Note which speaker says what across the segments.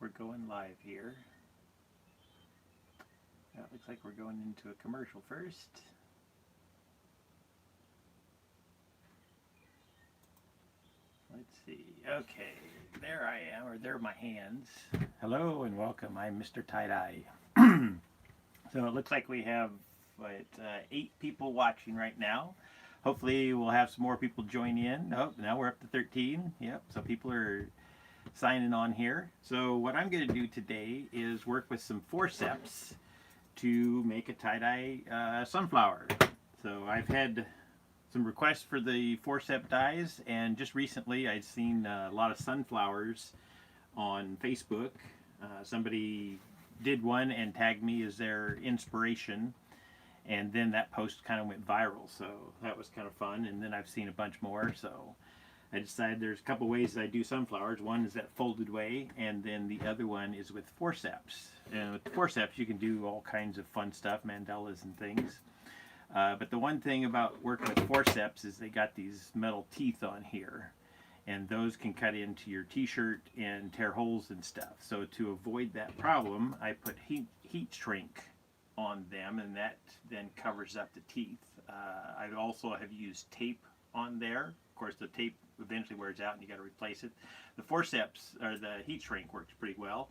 Speaker 1: we're going live here. It looks like we're going into a commercial first. Let's see. Okay, there I am, or there are my hands. Hello and welcome. I'm MrTieDye. So it looks like we have 8 people watching right now. Hopefully we'll have some more people join in. Oh, now we're up to 13. Yep, so people are signing on here. So what I'm going to do today is work with some forceps to make a tie-dye sunflower. So I've had some requests for the forceps dyes, and just recently I'd seen a lot of sunflowers on Facebook. Somebody did one and tagged me as their inspiration, and then that post kind of went viral, so that was kind of fun. And then I've seen a bunch more, so I decided there's a couple ways that I do sunflowers. One is that folded way, and then the other one is with forceps. And with forceps you can do all kinds of fun stuff, mandalas and things. But the one thing about working with forceps is they got these metal teeth on here, and those can cut into your t-shirt and tear holes and stuff. So to avoid that problem, I put heat shrink on them, and that then covers up the teeth. I also have used tape on there. Of course, the tape eventually wears out and you got to replace it. The forceps, or the heat shrink, works pretty well,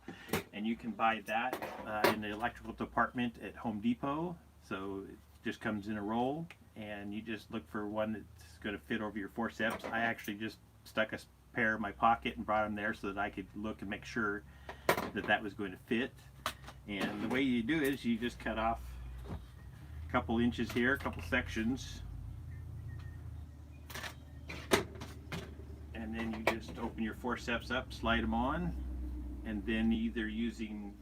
Speaker 1: and you can buy that in the electrical department at Home Depot. So it just comes in a roll, and you just look for one that's going to fit over your forceps. I actually just stuck a pair in my pocket and brought them there so that I could look and make sure that that was going to fit. And the way you do it is you just cut off a couple inches here, a couple sections, and then you just open your forceps up, slide them on, and then either using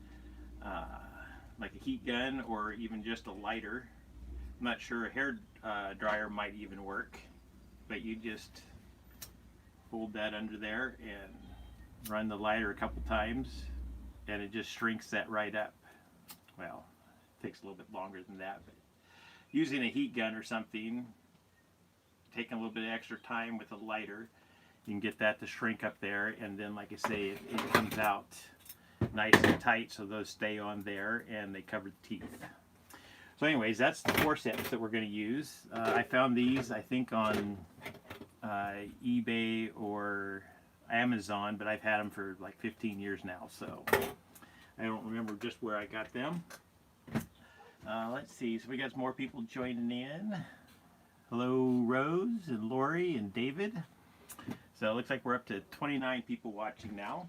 Speaker 1: like a heat gun or even just a lighter. I'm not sure, a hair dryer might even work, but you just hold that under there and run the lighter a couple times, and it just shrinks that right up. Well, it takes a little bit longer than that, but using a heat gun or something, taking a little bit of extra time with a lighter, you can get that to shrink up there, and then like I say, it comes out nice and tight, so those stay on there and they cover the teeth. So anyways, that's the forceps that we're going to use. I found these, I think, on eBay or Amazon, but I've had them for like 15 years now, so I don't remember just where I got them. Let's see, so we got some more people joining in. Hello Rose and Lori and David. So it looks like we're up to 29 people watching now.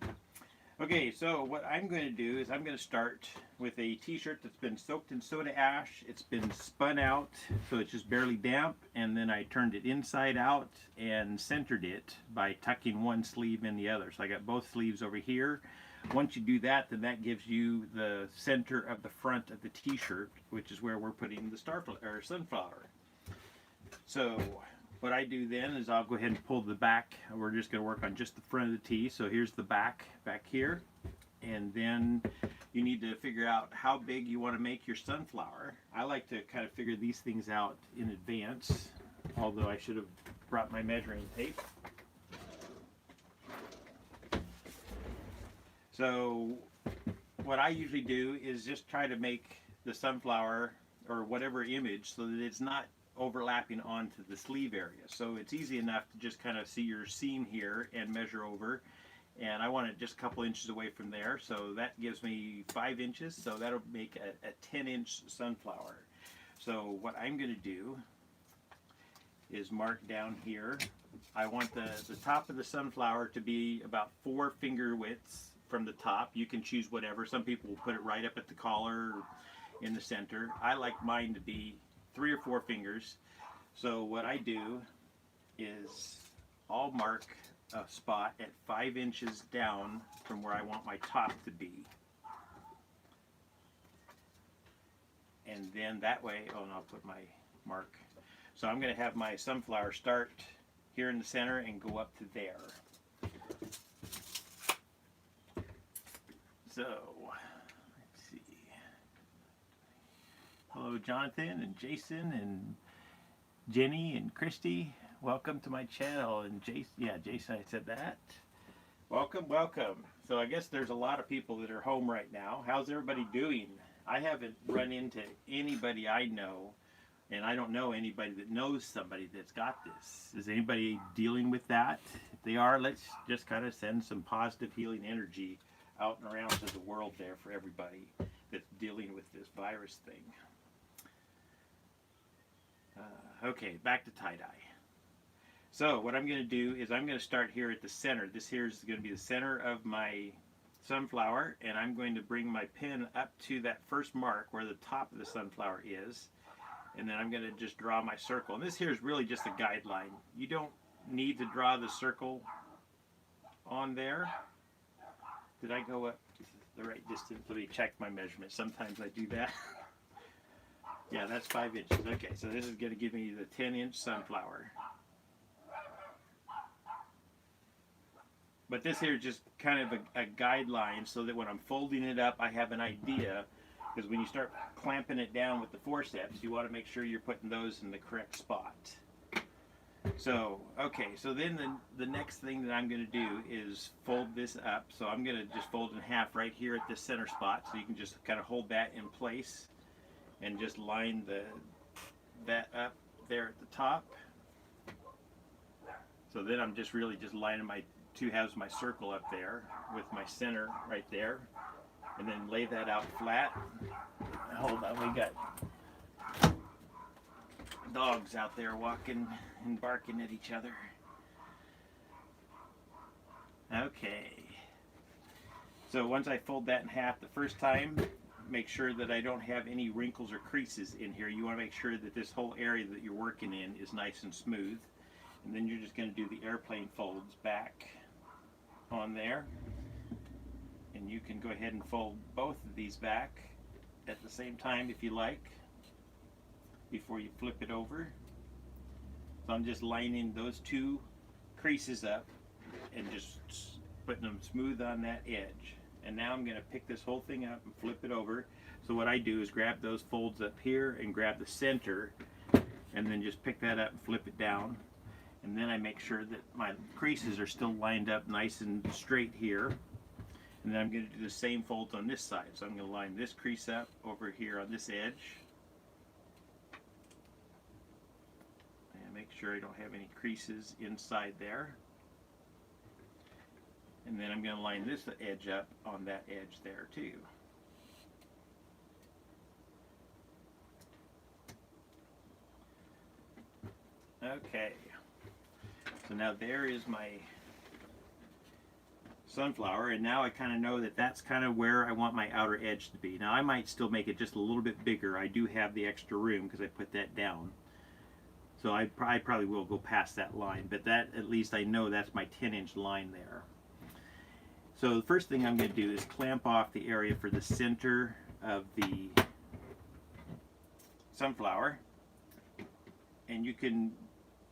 Speaker 1: Okay, so what I'm going to do is I'm going to start with a t-shirt that's been soaked in soda ash. It's been spun out, so it's just barely damp, and then I turned it inside out and centered it by tucking one sleeve in the other. So I got both sleeves over here. Once you do that, then that gives you the center of the front of the t-shirt, which is where we're putting the sunflower. So what I do then is I'll go ahead and pull the back. We're just going to work on just the front of the tee. So here's the back here, and then you need to figure out how big you want to make your sunflower. I like to kind of figure these things out in advance, although I should have brought my measuring tape. So what I usually do is just try to make the sunflower or whatever image so that it's not overlapping onto the sleeve area. So it's easy enough to just kind of see your seam here and measure over, and I want it just a couple inches away from there, so that gives me 5 inches, so that'll make a 10-inch sunflower. So what I'm going to do is mark down here. I want the top of the sunflower to be about 4 finger widths from the top. You can choose whatever. Some people will put it right up at the collar or in the center. I like mine to be 3 or 4 fingers. So what I do is I'll mark a spot at 5 inches down from where I want my top to be. And then that way, oh, and I'll put my mark. So I'm going to have my sunflower start here in the center and go up to there. So, let's see. Hello Jonathan and Jason and Jenny and Christy. Welcome to my channel. And Jason, yeah, Jason, I said that. Welcome, welcome. So I guess there's a lot of people that are home right now. How's everybody doing? I haven't run into anybody I know, and I don't know anybody that knows somebody that's got this. Is anybody dealing with that? If they are, let's just kind of send some positive healing energy out and around to the world there for everybody that's dealing with this virus thing. Okay, back to tie-dye. So what I'm going to do is I'm going to start here at the center. This here is going to be the center of my sunflower, and I'm going to bring my pen up to that first mark where the top of the sunflower is, and then I'm going to just draw my circle. And this here is really just a guideline. You don't need to draw the circle on there. Did I go up the right distance? Let me check my measurement. Sometimes I do that. Yeah, that's 5 inches. Okay, so this is going to give me the 10-inch sunflower. But this here is just kind of a guideline so that when I'm folding it up, I have an idea. Because when you start clamping it down with the forceps, you want to make sure you're putting those in the correct spot. So, okay, so then the next thing that I'm going to do is fold this up. So I'm going to just fold in half right here at this center spot. So you can just kind of hold that in place and just line that up there at the top. So then I'm just really just lining my two halves of my circle up there with my center right there, and then lay that out flat. Hold on, we got dogs out there walking and barking at each other. Okay, so once I fold that in half the first time, make sure that I don't have any wrinkles or creases in here. You want to make sure that this whole area that you're working in is nice and smooth, and then you're just going to do the airplane folds back on there, and you can go ahead and fold both of these back at the same time if you like before you flip it over. So I'm just lining those two creases up and just putting them smooth on that edge, and now I'm going to pick this whole thing up and flip it over. So what I do is grab those folds up here and grab the center and then just pick that up and flip it down. And then I make sure that my creases are still lined up nice and straight here. And then I'm going to do the same folds on this side. So I'm going to line this crease up over here on this edge. And make sure I don't have any creases inside there. And then I'm going to line this edge up on that edge there too. Okay. So now there is my sunflower, and now I kind of know that that's kind of where I want my outer edge to be. Now I might still make it just a little bit bigger. I do have the extra room because I put that down. So I probably will go past that line, but that at least I know that's my 10-inch line there. So the first thing I'm going to do is clamp off the area for the center of the sunflower, and you can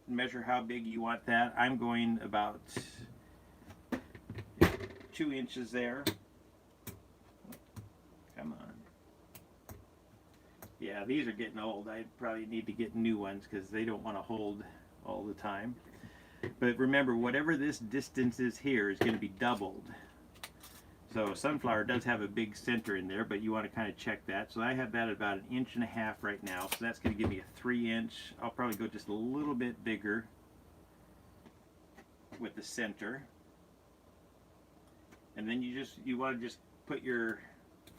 Speaker 1: measure how big you want that. I'm going about 2 inches there. Come on. Yeah, these are getting old. I probably need to get new ones because they don't want to hold all the time. But remember, whatever this distance is here is going to be doubled. So sunflower does have a big center in there, but you want to kind of check that. So I have that at about 1.5 inches right now. So that's going to give me a 3-inch. I'll probably go just a little bit bigger with the center. And then you want to just put your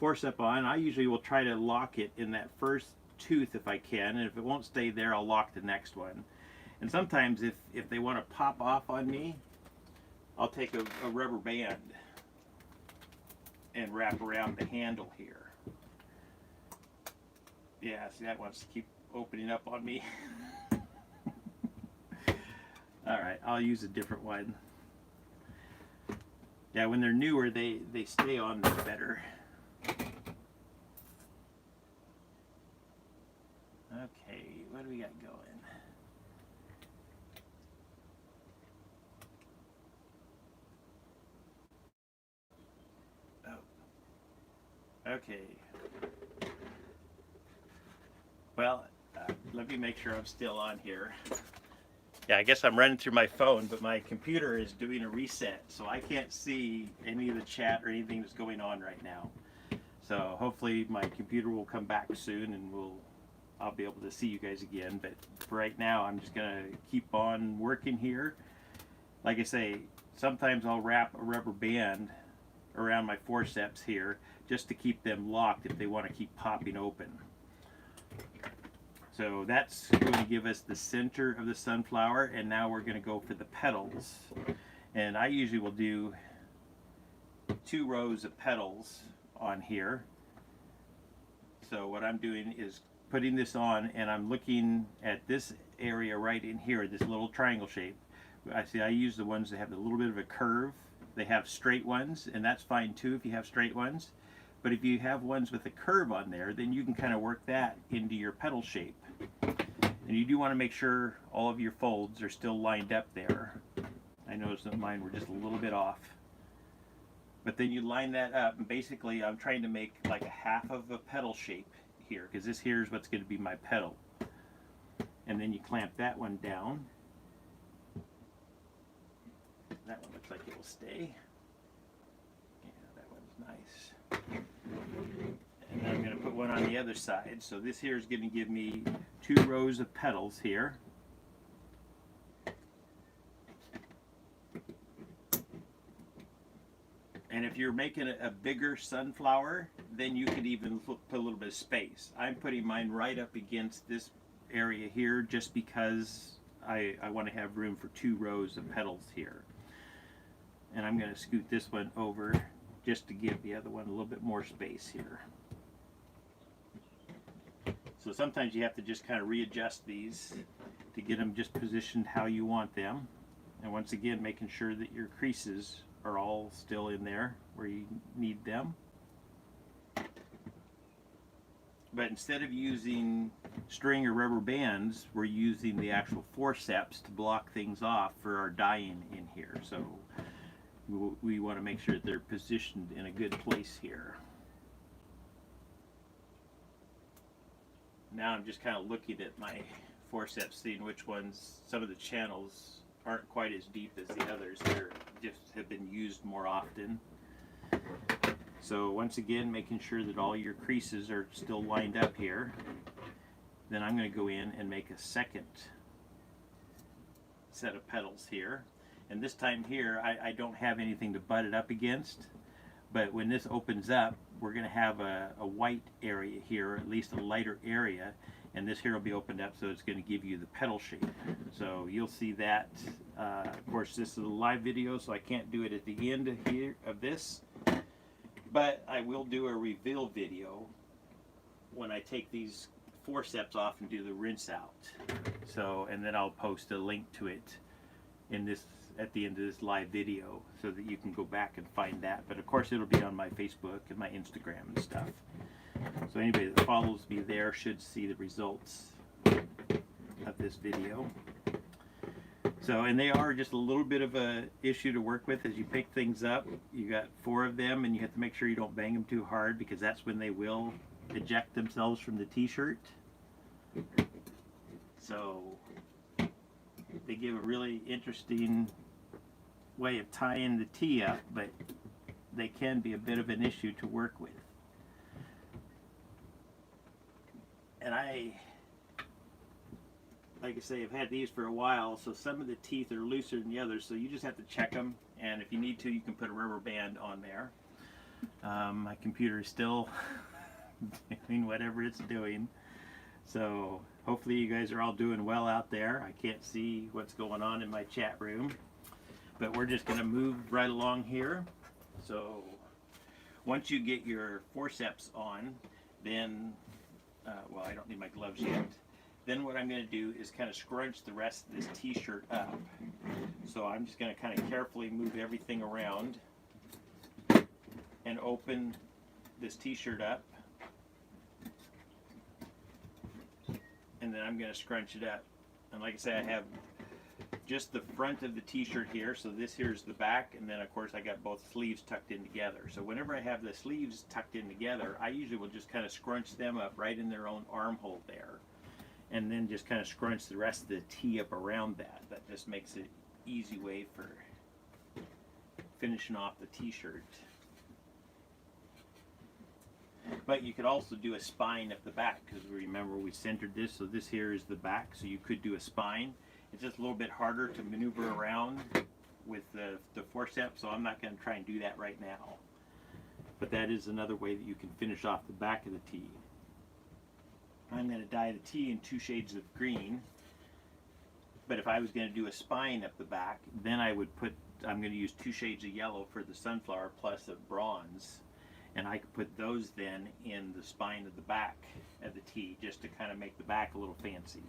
Speaker 1: forceps on. I usually will try to lock it in that first tooth if I can, and if it won't stay there, I'll lock the next one. And sometimes if they want to pop off on me, I'll take a rubber band and wrap around the handle here. Yeah, see, that wants to keep opening up on me. Alright, I'll use a different one. Yeah, when they're newer, they stay on there better. Okay, what do we got going? Okay. Well, let me make sure I'm still on here. Yeah, I guess I'm running through my phone, but my computer is doing a reset, so I can't see any of the chat or anything that's going on right now. So hopefully my computer will come back soon and I'll be able to see you guys again. But for right now, I'm just gonna keep on working here. Like I say, sometimes I'll wrap a rubber band around my forceps here just to keep them locked if they want to keep popping open. So that's going to give us the center of the sunflower, and now we're going to go for the petals. And I usually will do 2 rows of petals on here. So what I'm doing is putting this on, and I'm looking at this area right in here, this little triangle shape. I use the ones that have a little bit of a curve. They have straight ones, and that's fine too if you have straight ones. But if you have ones with a curve on there, then you can kind of work that into your petal shape. And you do want to make sure all of your folds are still lined up there. I noticed that mine were just a little bit off. But then you line that up, and basically I'm trying to make like a half of a petal shape here, because this here is what's going to be my petal. And then you clamp that one down. That one looks like it will stay. Yeah, that one's nice. And then I'm going to put one on the other side. So this here is going to give me 2 rows of petals here. And if you're making a bigger sunflower, then you could even put a little bit of space. I'm putting mine right up against this area here just because I want to have room for 2 rows of petals here. And I'm going to scoot this one over just to give the other one a little bit more space here. So sometimes you have to just kind of readjust these to get them just positioned how you want them. And once again, making sure that your creases are all still in there where you need them. But instead of using string or rubber bands, we're using the actual forceps to block things off for our dyeing in here. So we want to make sure that they're positioned in a good place here. Now I'm just kind of looking at my forceps, seeing which ones, some of the channels aren't quite as deep as the others. They're just have been used more often. So once again, making sure that all your creases are still lined up here. Then I'm going to go in and make a second set of petals here. And this time here, I don't have anything to butt it up against. But when this opens up, we're going to have a white area here, or at least a lighter area. And this here will be opened up, so it's going to give you the petal shape. So you'll see that. Of course, this is a live video, so I can't do it at the end of this. But I will do a reveal video when I take these forceps off and do the rinse out. So, and then I'll post a link to it in this at the end of this live video so that you can go back and find that. But of course, it'll be on my Facebook and my Instagram and stuff. So anybody that follows me there should see the results of this video. So, and they are just a little bit of a issue to work with as you pick things up. You got 4 of them, and you have to make sure you don't bang them too hard, because that's when they will eject themselves from the t-shirt. So they give a really interesting way of tying the tee up, but they can be a bit of an issue to work with. And like I say, I've had these for a while, so some of the teeth are looser than the others, so you just have to check them, and if you need to, you can put a rubber band on there. My computer is still doing whatever it's doing, so hopefully you guys are all doing well out there. I can't see what's going on in my chat room, but we're just going to move right along here. So once you get your forceps on, then well, I don't need my gloves yet. Then what I'm going to do is kind of scrunch the rest of this t-shirt up. So I'm just going to kind of carefully move everything around and open this t-shirt up. And then I'm going to scrunch it up. And like I say, I have just the front of the t-shirt here. So this here's the back, and then of course I got both sleeves tucked in together. So whenever I have the sleeves tucked in together, I usually will just kind of scrunch them up right in their own armhole there. and then just kind of scrunch the rest of the tea up around that. That just makes it easy way for finishing off the t-shirt. But you could also do a spine up the back, because remember we centered this, so this here is the back, so you could do a spine. It's just a little bit harder to maneuver around with the forceps, so I'm not going to try and do that right now. But that is another way that you can finish off the back of the tea. I'm going to dye the tea in 2 shades of green, but if I was going to do a spine up the back, then I'm going to use 2 shades of yellow for the sunflower plus a bronze, and I could put those then in the spine of the back of the tea, just to kind of make the back a little fancy.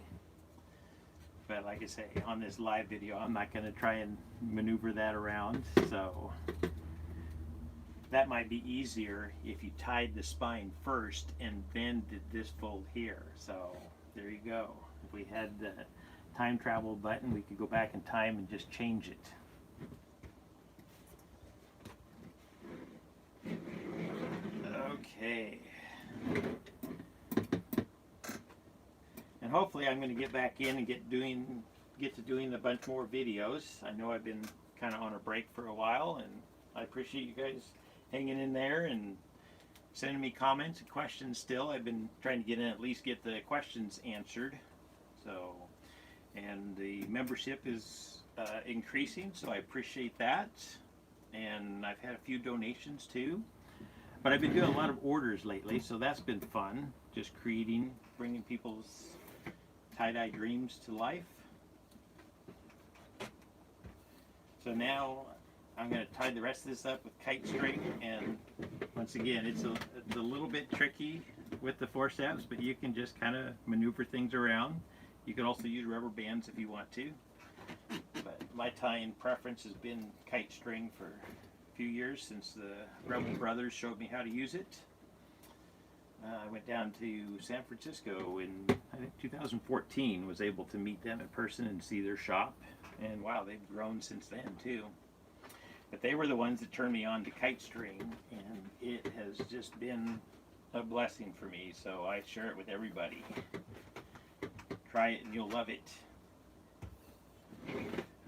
Speaker 1: But like I say, on this live video, I'm not going to try and maneuver that around, so that might be easier if you tied the spine first and then did this fold here. So there you go. If we had the time travel button, we could go back in time and just change it. Okay. And hopefully I'm going to get back in and get to doing a bunch more videos. I know I've been kind of on a break for a while, and I appreciate you guys hanging in there and sending me comments and questions still. I've been trying to at least get the questions answered. So, and the membership is increasing, so I appreciate that. And I've had a few donations too. But I've been doing a lot of orders lately, so that's been fun. Just bringing people's tie-dye dreams to life. So now I'm going to tie the rest of this up with kite string, and once again, it's a little bit tricky with the forceps, but you can just kind of maneuver things around. You can also use rubber bands if you want to, but my tying preference has been kite string for a few years, since the Rebel brothers showed me how to use it. I went down to San Francisco in, I think, 2014, was able to meet them in person and see their shop, and wow, they've grown since then too. But they were the ones that turned me on to kite string, and it has just been a blessing for me, so I share it with everybody. Try it and you'll love it.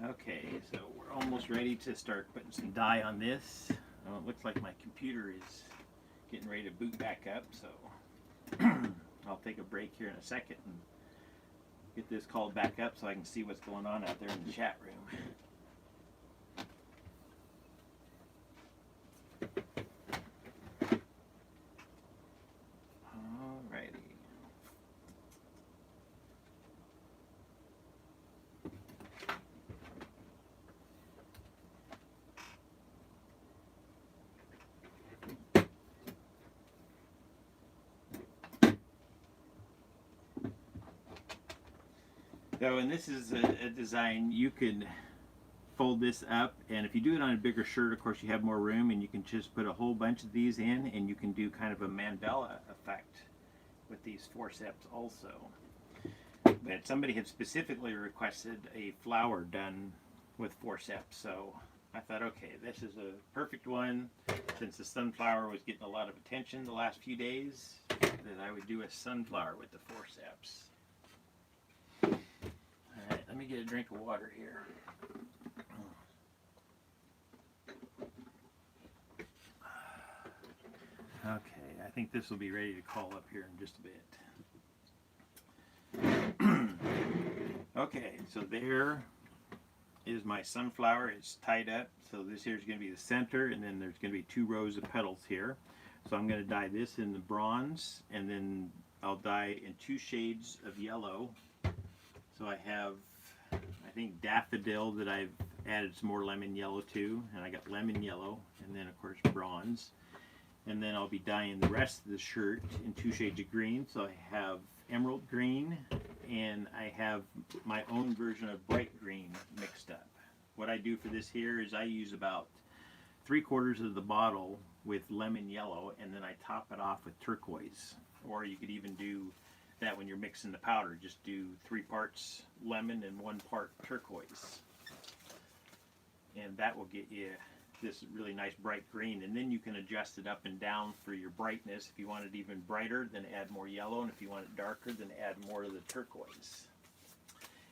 Speaker 1: Okay, so we're almost ready to start putting some dye on this. Oh, it looks like my computer is getting ready to boot back up, so I'll take a break here in a second and get this called back up so I can see what's going on out there in the chat room. So, and this is a design, you can fold this up, and if you do it on a bigger shirt, of course you have more room, and you can just put a whole bunch of these in, and you can do kind of a Mandela effect with these forceps also. But somebody had specifically requested a flower done with forceps, so I thought, okay, this is a perfect one, since the sunflower was getting a lot of attention the last few days, that I would do a sunflower with the forceps. Alright, let me get a drink of water here. Okay, I think this will be ready to call up here in just a bit. Okay, so there is my sunflower. It's tied up. So this here is going to be the center, and then there's going to be 2 rows of petals here. So I'm going to dye this in the bronze, and then I'll dye in 2 shades of yellow. So I have, I think, daffodil that I've added some more lemon yellow to, and I got lemon yellow, and then of course bronze. And then I'll be dyeing the rest of the shirt in 2 shades of green. So I have emerald green, and I have my own version of bright green mixed up. What I do for this here is I use about 3/4 of the bottle with lemon yellow, and then I top it off with turquoise. Or you could even do that when you're mixing the powder, just do 3 parts lemon and 1 part turquoise, and that will get you this really nice bright green, and then you can adjust it up and down for your brightness. If you want it even brighter, then add more yellow, and if you want it darker, then add more of the turquoise.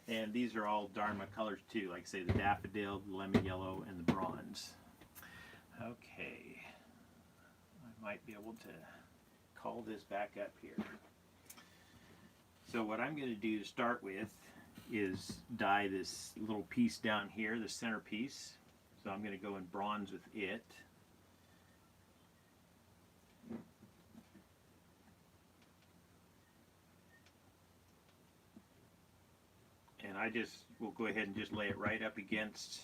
Speaker 1: And these are all Dharma colors too, like say the daffodil, the lemon yellow, and the bronze. Okay, I might be able to call this back up here. So what I'm going to do to start with is dye this little piece down here, the center piece. So I'm going to go in bronze with it. And I just will go ahead and just lay it right up against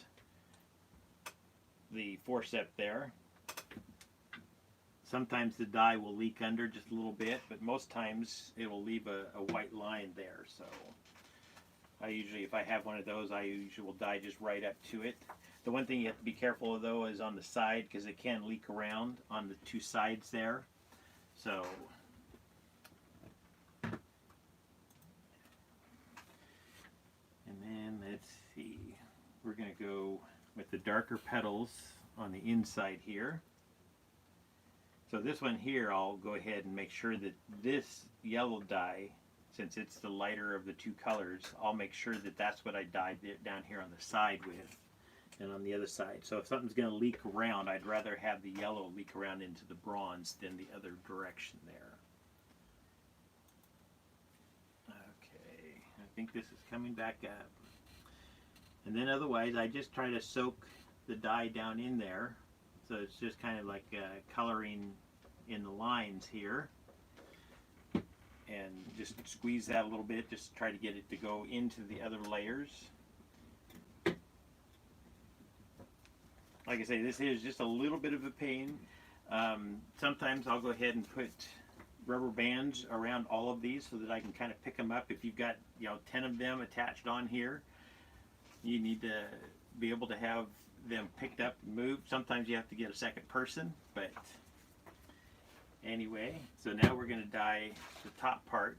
Speaker 1: the forceps there. Sometimes the dye will leak under just a little bit, but most times it will leave a white line there. So I usually, if I have one of those, I usually will dye just right up to it. The one thing you have to be careful of though is on the side, because it can leak around on the two sides there. So and then let's see, we're going to go with the darker petals on the inside here. So this one here, I'll go ahead and make sure that this yellow dye, since it's the lighter of the two colors, I'll make sure that that's what I dyed down here on the side with and on the other side. So if something's going to leak around, I'd rather have the yellow leak around into the bronze than the other direction there. Okay, I think this is coming back up. And then otherwise, I just try to soak the dye down in there. So it's just kind of like coloring in the lines here. And just squeeze that a little bit, just try to get it to go into the other layers. Like I say, this is just a little bit of a pain. Sometimes I'll go ahead and put rubber bands around all of these so that I can kind of pick them up. If you've got 10 of them attached on here, you need to be able to have them picked up and moved. Sometimes you have to get a second person, but anyway, so now we're going to dye the top part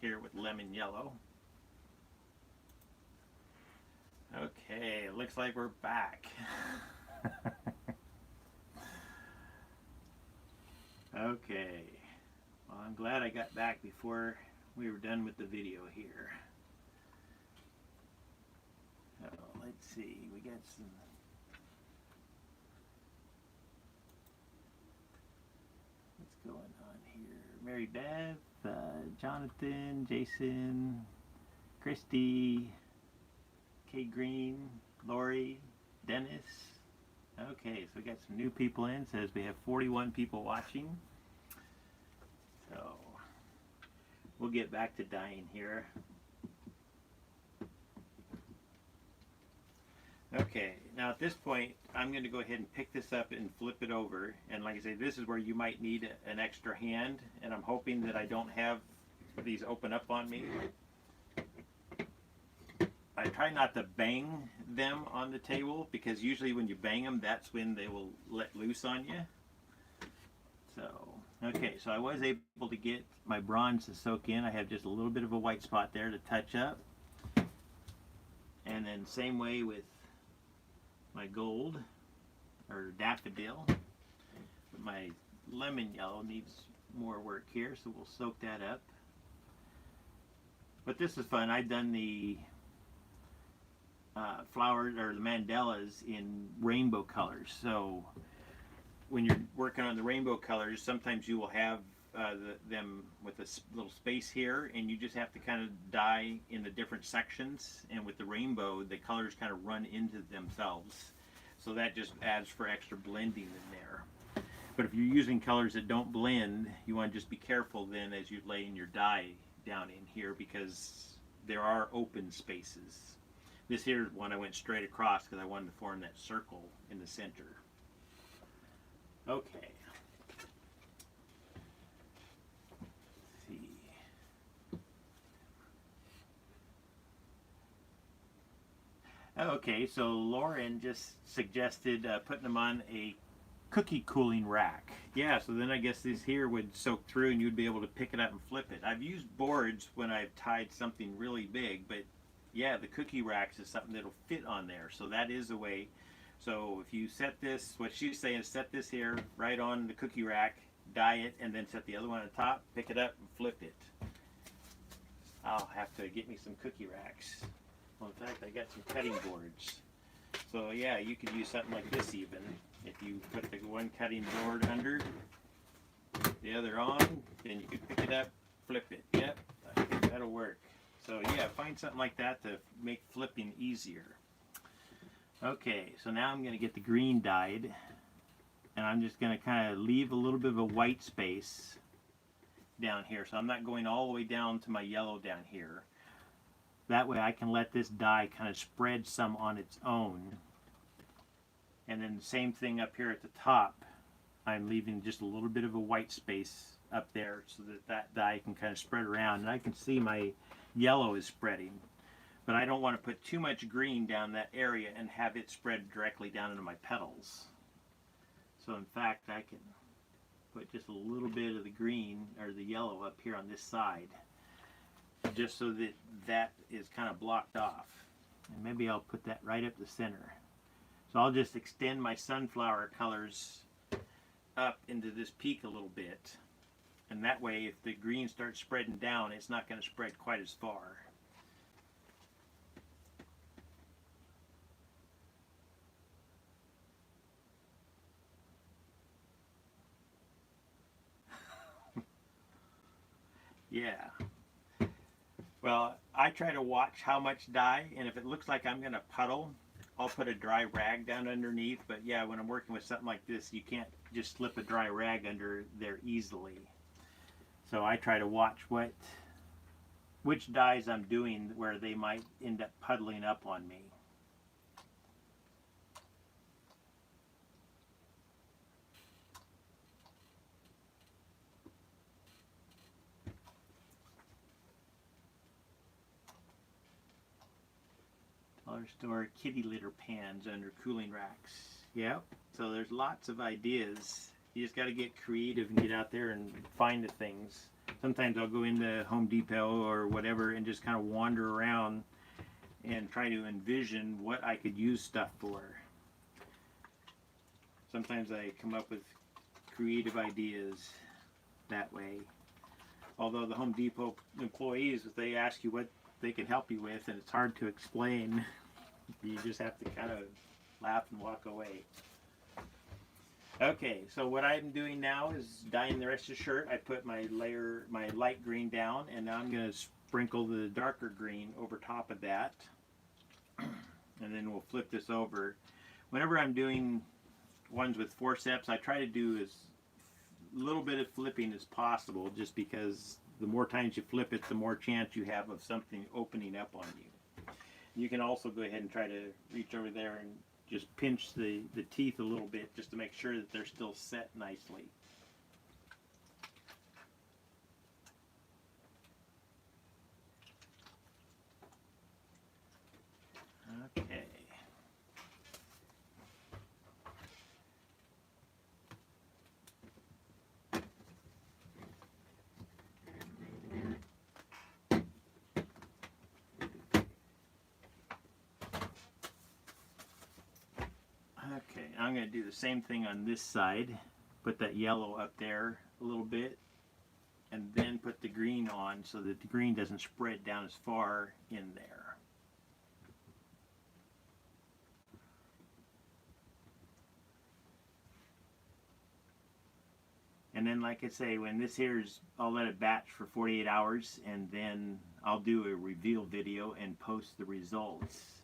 Speaker 1: here with lemon yellow. Okay, it looks like we're back. Okay, well, I'm glad I got back before we were done with the video here. Oh, let's see, we got some. What's going on here? Mary Beth, Jonathan, Jason, Christy, Kay Green, Lori, Dennis. Okay, so we got some new people in. It says we have 41 people watching. So we'll get back to dyeing here. Okay, now at this point, I'm going to go ahead and pick this up and flip it over. And like I say, this is where you might need an extra hand. And I'm hoping that I don't have these open up on me. I try not to bang them on the table, because usually when you bang them, that's when they will let loose on you. So, okay, so I was able to get my bronze to soak in. I have just a little bit of a white spot there to touch up. And then same way with my gold, or daffodil. But my lemon yellow needs more work here, so we'll soak that up. But this is fun. I've done the flowers or the mandalas in rainbow colors. So when you're working on the rainbow colors, sometimes you will have them with a little space here, and you just have to kind of dye in the different sections. And with the rainbow, the colors kind of run into themselves. So that just adds for extra blending in there. But if you're using colors that don't blend, you want to just be careful then as you're laying your dye down in here, because there are open spaces. This here one I went straight across because I wanted to form that circle in the center. Okay. Let's see. Okay, so Lauren just suggested putting them on a cookie cooling rack. Yeah, so then I guess this here would soak through and you'd be able to pick it up and flip it. I've used boards when I've tied something really big, but yeah, the cookie racks is something that'll fit on there, so that is a way. So if you set this, what she's saying is set this here right on the cookie rack, dye it, and then set the other one on top, pick it up, and flip it. I'll have to get me some cookie racks. Well, in fact, I got some cutting boards. So yeah, you could use something like this even. If you put the one cutting board under, the other on, then you could pick it up, flip it. Yep, I think that'll work. So yeah, find something like that to make flipping easier. Okay, so now I'm going to get the green dyed, and I'm just going to kind of leave a little bit of a white space down here. So I'm not going all the way down to my yellow down here. That way I can let this dye kind of spread some on its own. And then the same thing up here at the top. I'm leaving just a little bit of a white space up there so that that dye can kind of spread around. And I can see my yellow is spreading. But I don't want to put too much green down that area and have it spread directly down into my petals. So in fact, I can put just a little bit of the green or the yellow up here on this side, just so that that is kind of blocked off. And maybe I'll put that right up the center. So I'll just extend my sunflower colors up into this peak a little bit. And that way, if the green starts spreading down, it's not going to spread quite as far. Yeah. Well, I try to watch how much dye, and if it looks like I'm going to puddle, I'll put a dry rag down underneath. But yeah, when I'm working with something like this, you can't just slip a dry rag under there easily. So I try to watch which dyes I'm doing where they might end up puddling up on me. Dollar store kitty litter pans under cooling racks. Yep. So there's lots of ideas. You just got to get creative and get out there and find the things. Sometimes I'll go into Home Depot or whatever and just kind of wander around and try to envision what I could use stuff for. Sometimes I come up with creative ideas that way. Although the Home Depot employees, if they ask you what they can help you with and it's hard to explain, you just have to kind of laugh and walk away. Okay, so what I'm doing now is dyeing the rest of the shirt. I put my light green down, and now I'm going to sprinkle the darker green over top of that. And then we'll flip this over. Whenever I'm doing ones with forceps, I try to do as little bit of flipping as possible, just because the more times you flip it, the more chance you have of something opening up on you. You can also go ahead and try to reach over there and just pinch the teeth a little bit just to make sure that they're still set nicely. Okay. Okay, I'm going to do the same thing on this side. Put that yellow up there a little bit, and then put the green on so that the green doesn't spread down as far in there. And then, like I say, when this here's, I'll let it batch for 48 hours, and then I'll do a reveal video and post the results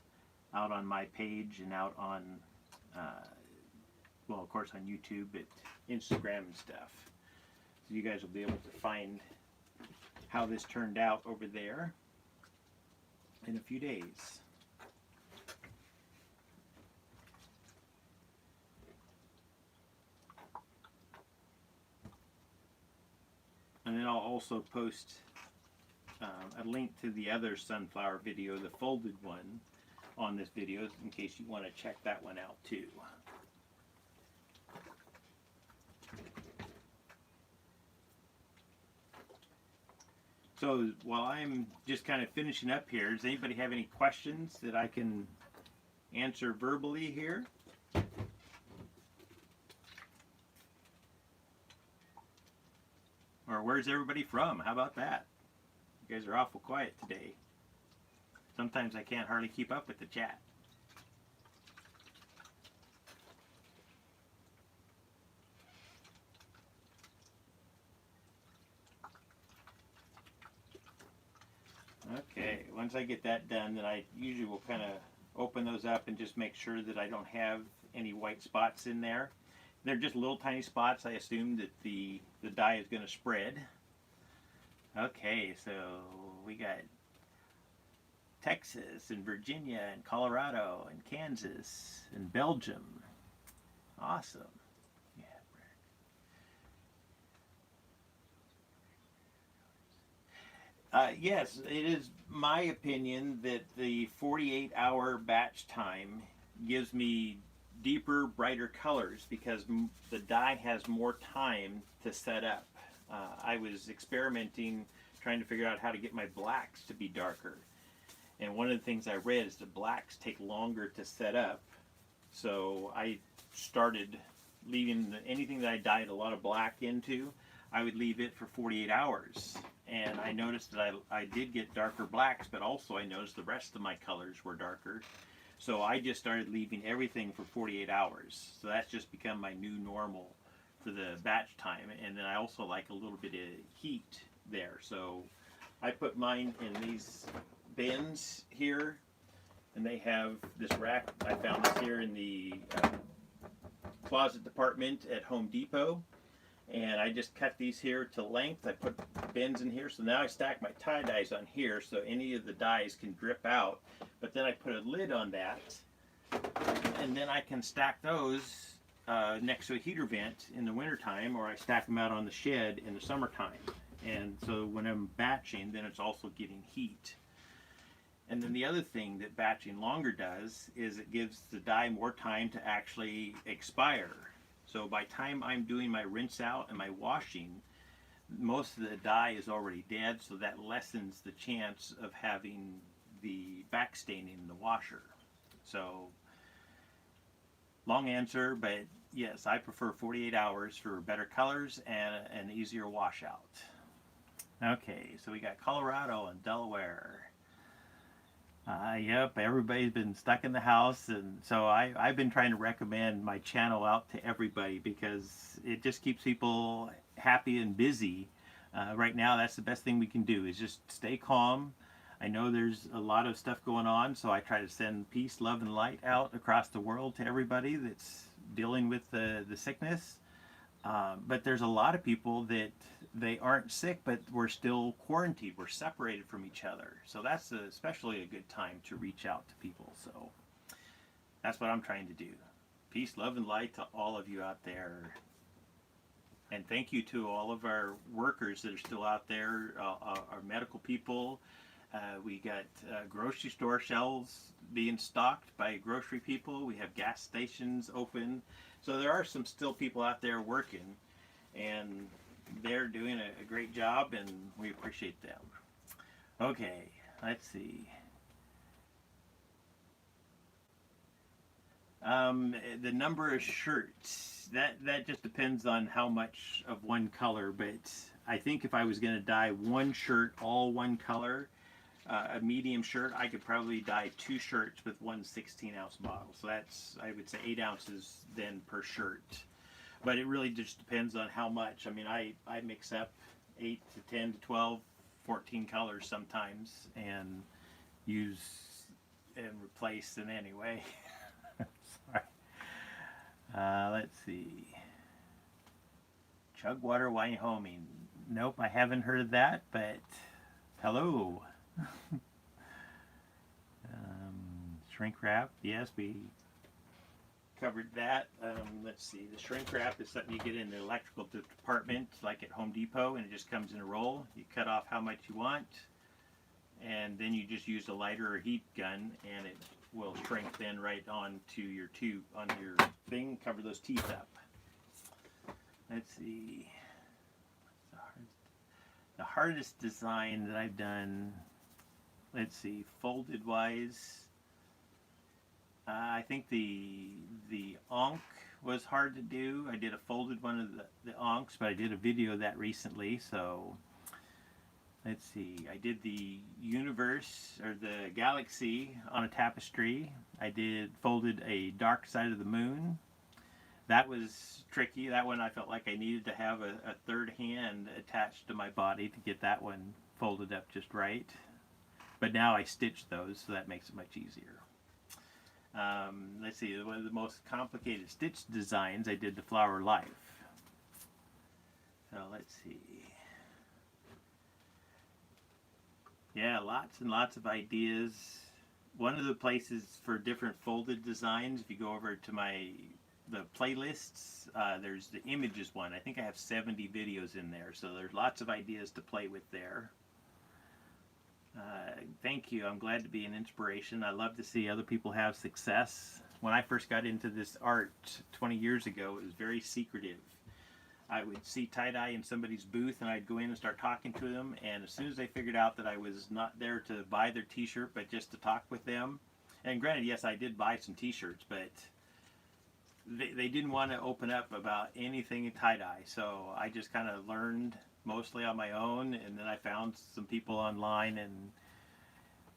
Speaker 1: out on my page and out on well, of course on YouTube, but Instagram and stuff. So you guys will be able to find how this turned out over there in a few days. And then I'll also post a link to the other sunflower video, the folded one, on this video in case you want to check that one out too. So while I'm just kind of finishing up here, does anybody have any questions that I can answer verbally here? Or where's everybody from? How about that? You guys are awful quiet today. Sometimes I can't hardly keep up with the chat. Okay, once I get that done, then I usually will kind of open those up and just make sure that I don't have any white spots in there. They're just little tiny spots. I assume that the dye is going to spread. Okay, so we got Texas and Virginia and Colorado and Kansas and Belgium. Awesome. Yes, it is my opinion that the 48-hour batch time gives me deeper, brighter colors because the dye has more time to set up. I was experimenting, trying to figure out how to get my blacks to be darker. And one of the things I read is that blacks take longer to set up. So I started leaving anything that I dyed a lot of black into, I would leave it for 48 hours. And I noticed that I did get darker blacks, but also I noticed the rest of my colors were darker. So I just started leaving everything for 48 hours. So that's just become my new normal for the batch time. And then I also like a little bit of heat there. So I put mine in these bins here, and they have this rack. I found this here in the closet department at Home Depot. And I just cut these here to length. I put bins in here, so now I stack my tie-dyes on here so any of the dyes can drip out. But then I put a lid on that, and then I can stack those next to a heater vent in the wintertime, or I stack them out on the shed in the summertime. And so when I'm batching, then it's also getting heat. And then the other thing that batching longer does is it gives the dye more time to actually expire. So by the time I'm doing my rinse out and my washing, most of the dye is already dead, so that lessens the chance of having the back staining in the washer. So, long answer, but yes, I prefer 48 hours for better colors and an easier washout. Okay, so we got Colorado and Delaware. Yep, everybody's been stuck in the house, and so I've been trying to recommend my channel out to everybody because it just keeps people happy and busy. Right now, that's the best thing we can do is just stay calm. I know there's a lot of stuff going on, so I try to send peace, love, and light out across the world to everybody that's dealing with the sickness. But there's a lot of people that they aren't sick, but we're still quarantined. We're separated from each other. So that's especially a good time to reach out to people. So that's what I'm trying to do. Peace, love, and light to all of you out there. And thank you to all of our workers that are still out there, our medical people. We got grocery store shelves being stocked by grocery people. We have gas stations open. So there are some still people out there working, and they're doing a great job, and we appreciate them. Okay, let's see. The number of shirts, that just depends on how much of one color, but I think if I was going to dye one shirt all one color, a medium shirt, I could probably dye 2 shirts with one 16-ounce bottle. So that's, I would say, 8 ounces then per shirt. But it really just depends on how much. I mean, I mix up 8 to 10 to 12, 14 colors sometimes and use and replace them anyway. Sorry. Let's see. Chugwater Wyoming. Nope, I haven't heard of that, but hello. Shrink wrap, yes, we covered that. Let's see, the shrink wrap is something you get in the electrical department, like at Home Depot, and it just comes in a roll. You cut off how much you want, and then you just use a lighter or heat gun, and it will shrink then right onto your tube, on your thing, cover those teeth up. Let's see, the hardest design that I've done. Let's see, folded wise, I think the ankh was hard to do. I did a folded one of the ankhs, but I did a video of that recently. So let's see. I did the universe or the galaxy on a tapestry. I did folded a dark side of the moon. That was tricky. That one I felt like I needed to have a third hand attached to my body to get that one folded up just right. But now I stitch those, so that makes it much easier. Let's see, one of the most complicated stitch designs, I did the flower life. So let's see. Yeah, lots and lots of ideas. One of the places for different folded designs, if you go over to the playlists, there's the images one. I think I have 70 videos in there, so there's lots of ideas to play with there. Thank you. I'm glad to be an inspiration. I love to see other people have success. When I first got into this art 20 years ago, it was very secretive. I would see tie-dye in somebody's booth, and I'd go in and start talking to them, and as soon as they figured out that I was not there to buy their t-shirt, but just to talk with them, and granted, yes, I did buy some t-shirts, but they didn't want to open up about anything in tie-dye, so I just kind of learned mostly on my own, and then I found some people online, and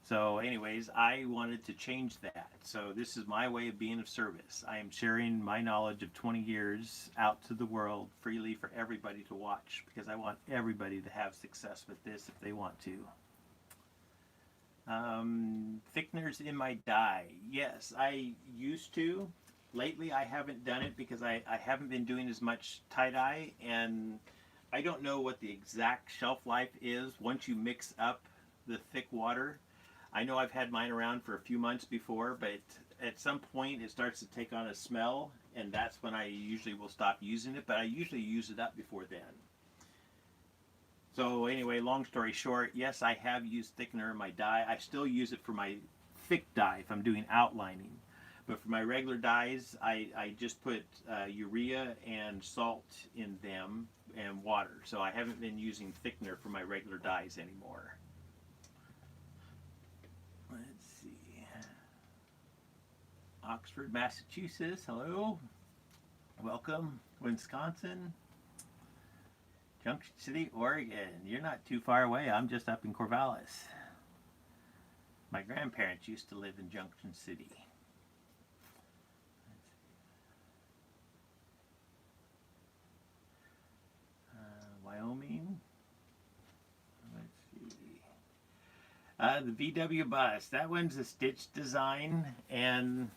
Speaker 1: so anyways, I wanted to change that. So this is my way of being of service. I am sharing my knowledge of 20 years out to the world freely for everybody to watch, because I want everybody to have success with this if they want to. Thickeners in my dye. Yes, I used to. Lately I haven't done it because I haven't been doing as much tie-dye, and I don't know what the exact shelf life is once you mix up the thick water. I know I've had mine around for a few months before, but at some point it starts to take on a smell, and that's when I usually will stop using it, but I usually use it up before then. So anyway, long story short, yes, I have used thickener in my dye. I still use it for my thick dye if I'm doing outlining. But for my regular dyes, I just put urea and salt in them and water. So I haven't been using thickener for my regular dyes anymore. Let's see. Oxford, Massachusetts. Hello. Welcome. Wisconsin. Junction City, Oregon. You're not too far away. I'm just up in Corvallis. My grandparents used to live in Junction City. Wyoming. Let's see. The VW bus. That one's a stitch design, and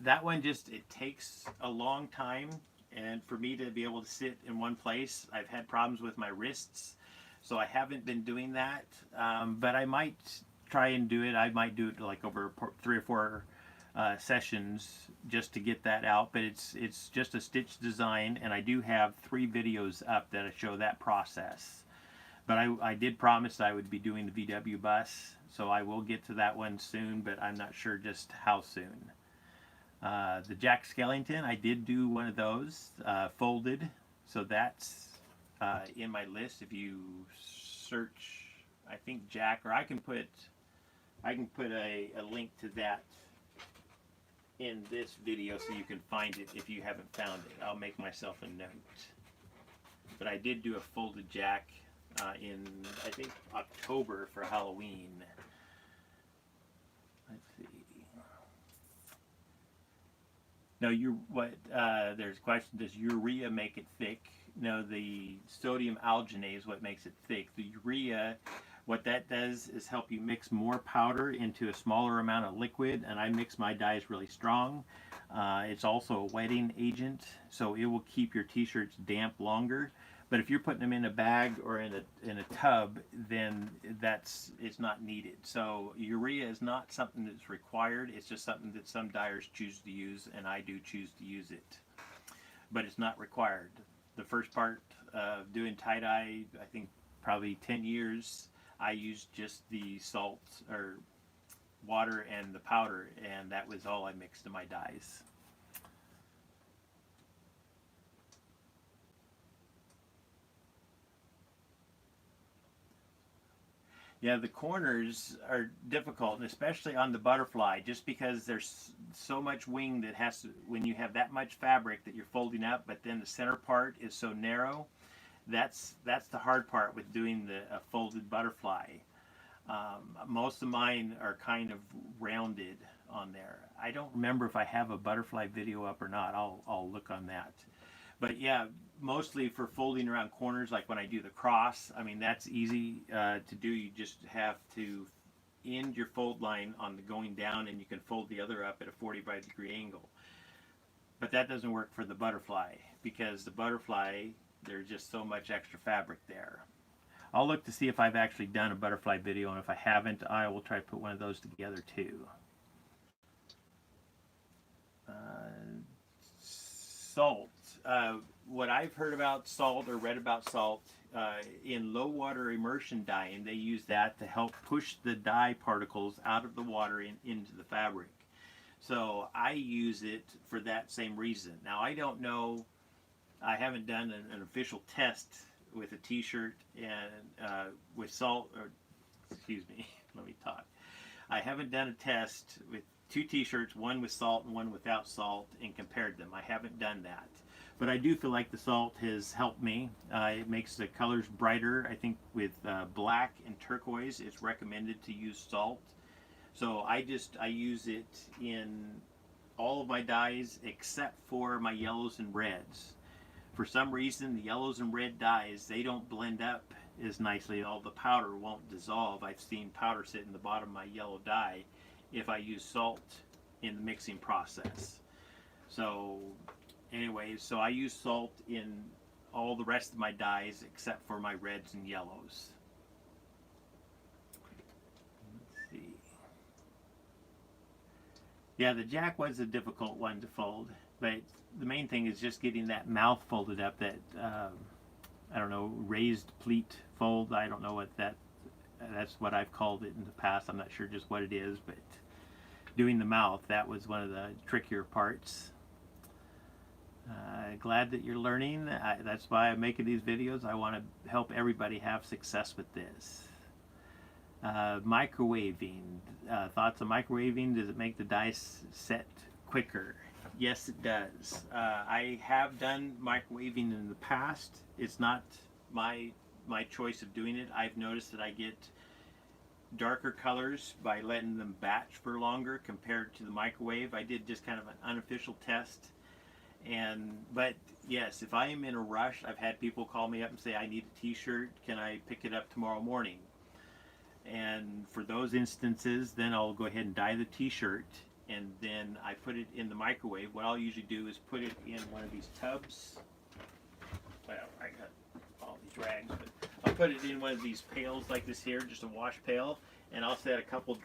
Speaker 1: that one just, it takes a long time, and for me to be able to sit in one place, I've had problems with my wrists, so I haven't been doing that. But I might try and do it. I might do it like over 3 or 4 sessions just to get that out, but it's just a stitch design, and I do have 3 videos up that show that process. But I did promise I would be doing the VW bus, so I will get to that one soon, but I'm not sure just how soon. The Jack Skellington, I did do one of those folded, so that's in my list. If you search, I think Jack, or I can put a link to that in this video so you can find it if you haven't found it. I'll make myself a note. But I did do a folded Jack in, I think, October for Halloween. Let's see. No, there's a question, does urea make it thick? No, the sodium alginate is what makes it thick. The urea, what that does is help you mix more powder into a smaller amount of liquid, and I mix my dyes really strong. It's also a wetting agent, so it will keep your t-shirts damp longer. But if you're putting them in a bag or in a tub, then it's not needed. So urea is not something that's required. It's just something that some dyers choose to use, and I do choose to use it. But it's not required. The first part of doing tie-dye, I think probably 10 years, I used just the salt or water and the powder, and that was all I mixed in my dyes. Yeah, the corners are difficult, and especially on the butterfly, just because so much wing that has to, when you have that much fabric that you're folding up, but then the center part is so narrow, that's the hard part with doing the folded butterfly. Most of mine are kind of rounded on there. I don't remember if I have a butterfly video up or not. I'll look on that. But yeah, mostly for folding around corners, like when I do the cross, I mean, that's easy to do. You just have to end your fold line on the going down, and you can fold the other up at a 45-degree angle. But that doesn't work for the butterfly, because the butterfly, there's just so much extra fabric there. I'll look to see if I've actually done a butterfly video, and if I haven't, I will try to put one of those together too. Salt. What I've heard about salt or read about salt, in low water immersion dyeing, they use that to help push the dye particles out of the water into the fabric. So I use it for that same reason. Now, I don't know, I haven't done an official test with a t-shirt and with salt, or excuse me, let me talk. I haven't done a test with two t-shirts, one with salt and one without salt, and compared them. I haven't done that. But I do feel like the salt has helped me. It makes the colors brighter. I think with black and turquoise, it's recommended to use salt. So I use it in all of my dyes except for my yellows and reds. For some reason, the yellows and red dyes, they don't blend up as nicely. All the powder won't dissolve. I've seen powder sit in the bottom of my yellow dye if I use salt in the mixing process. So anyways, so I use salt in all the rest of my dyes except for my reds and yellows. Let's see. Yeah, the jack was a difficult one to fold, but the main thing is just getting that mouth folded up, that I don't know, raised pleat fold. I don't know what that's what I've called it in the past. I'm not sure just what it is, but doing the mouth, that was one of the trickier parts. Glad that you're learning. That's why I'm making these videos. I want to help everybody have success with this. Microwaving. Thoughts on microwaving? Does it make the dye set quicker? Yes, it does. I have done microwaving in the past. It's not my choice of doing it. I've noticed that I get darker colors by letting them batch for longer compared to the microwave. I did just kind of an unofficial test. But yes, if I am in a rush, I've had people call me up and say, I need a t-shirt, can I pick it up tomorrow morning? And for those instances, then I'll go ahead and dye the t-shirt, and then I put it in the microwave. What I'll usually do is put it in one of these tubs. Well, I got all these rags, but I'll put it in one of these pails like this here, just a wash pail, and I'll set a couple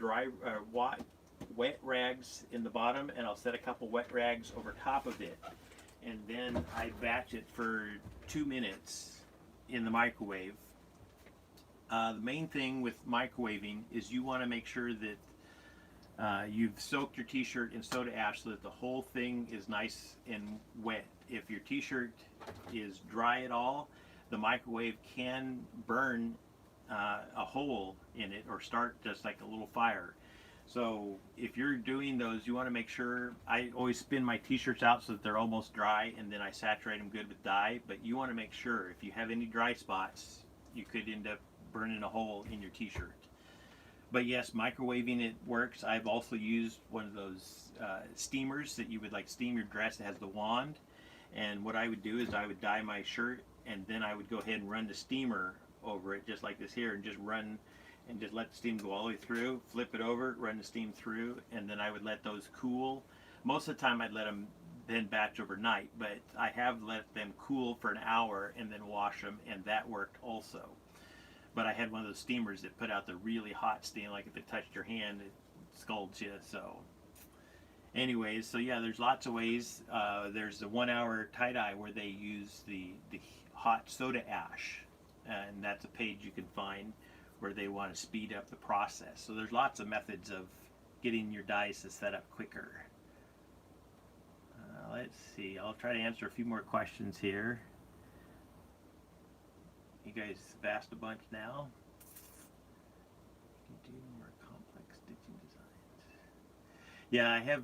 Speaker 1: wet rags in the bottom, and I'll set a couple wet rags over top of it, and then I batch it for 2 minutes in the microwave. The main thing with microwaving is you want to make sure that you've soaked your t-shirt in soda ash so that the whole thing is nice and wet. If your t-shirt is dry at all, the microwave can burn a hole in it or start just like a little fire. So if you're doing those, you want to make sure, I always spin my t-shirts out so that they're almost dry, and then I saturate them good with dye. But you want to make sure, if you have any dry spots, you could end up burning a hole in your t-shirt. But yes, microwaving, it works. I've also used one of those steamers that you would like steam your dress that has the wand. And what I would do is I would dye my shirt, and then I would go ahead and run the steamer over it just like this here, and just run and just let the steam go all the way through, flip it over, run the steam through, and then I would let those cool. Most of the time I'd let them then batch overnight, but I have let them cool for an hour and then wash them, and that worked also. But I had one of those steamers that put out the really hot steam, like if it touched your hand, it scalds you. So anyways, so yeah, there's lots of ways. There's the 1 hour tie-dye where they use the hot soda ash, and that's a page you can find where they want to speed up the process. So there's lots of methods of getting your dyes to set up quicker. Let's see, I'll try to answer a few more questions here. You guys have asked a bunch now. You can do more complex stitching designs. Yeah, I have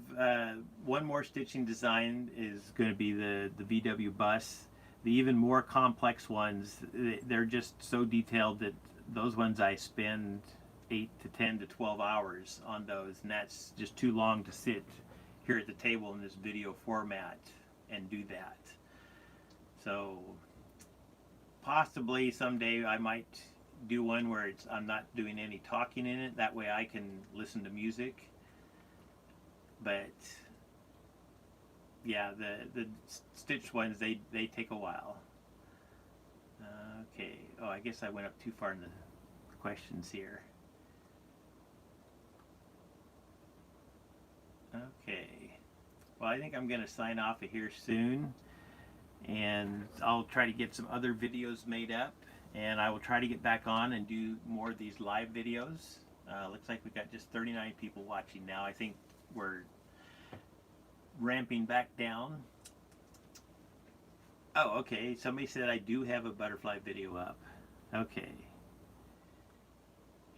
Speaker 1: one more stitching design is going to be the VW bus. The even more complex ones, they're just so detailed that those ones I spend 8 to 10 to 12 hours on those, and that's just too long to sit here at the table in this video format and do that. So possibly someday I might do one where I'm not doing any talking in it. That way I can listen to music. But yeah, the stitched ones, they take a while. Okay. Oh, I guess I went up too far in the questions here. Okay. Well, I think I'm going to sign off of here soon, and I'll try to get some other videos made up, and I will try to get back on and do more of these live videos. Looks like we've got just 39 people watching now. I think we're ramping back down. Oh, okay. Somebody said I do have a butterfly video up. Okay.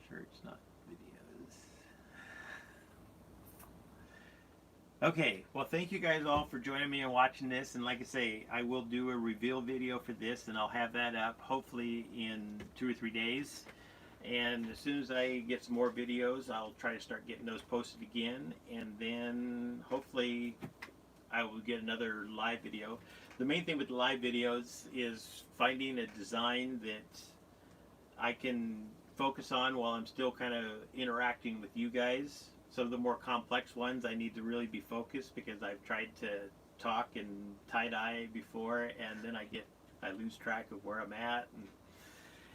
Speaker 1: Sure, it's not videos. Okay. Well, thank you guys all for joining me and watching this. And like I say, I will do a reveal video for this, and I'll have that up hopefully in 2 or 3 days. And as soon as I get some more videos, I'll try to start getting those posted again, and then hopefully I will get another live video. The main thing with the live videos is finding a design that I can focus on while I'm still kind of interacting with you guys. Some of the more complex ones I need to really be focused, because I've tried to talk and tie-dye before, and then I lose track of where I'm at. And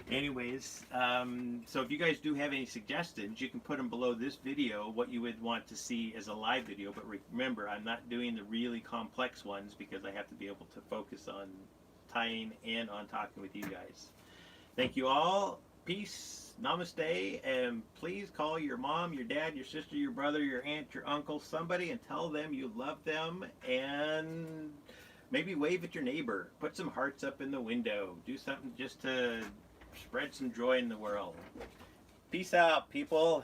Speaker 1: anyways, so if you guys do have any suggestions, you can put them below this video, what you would want to see as a live video. But remember, I'm not doing the really complex ones because I have to be able to focus on tying and on talking with you guys. Thank you all. Peace. Namaste. And please call your mom, your dad, your sister, your brother, your aunt, your uncle, somebody, and tell them you love them. And maybe wave at your neighbor. Put some hearts up in the window. Do something just to spread some joy in the world. Peace out, people.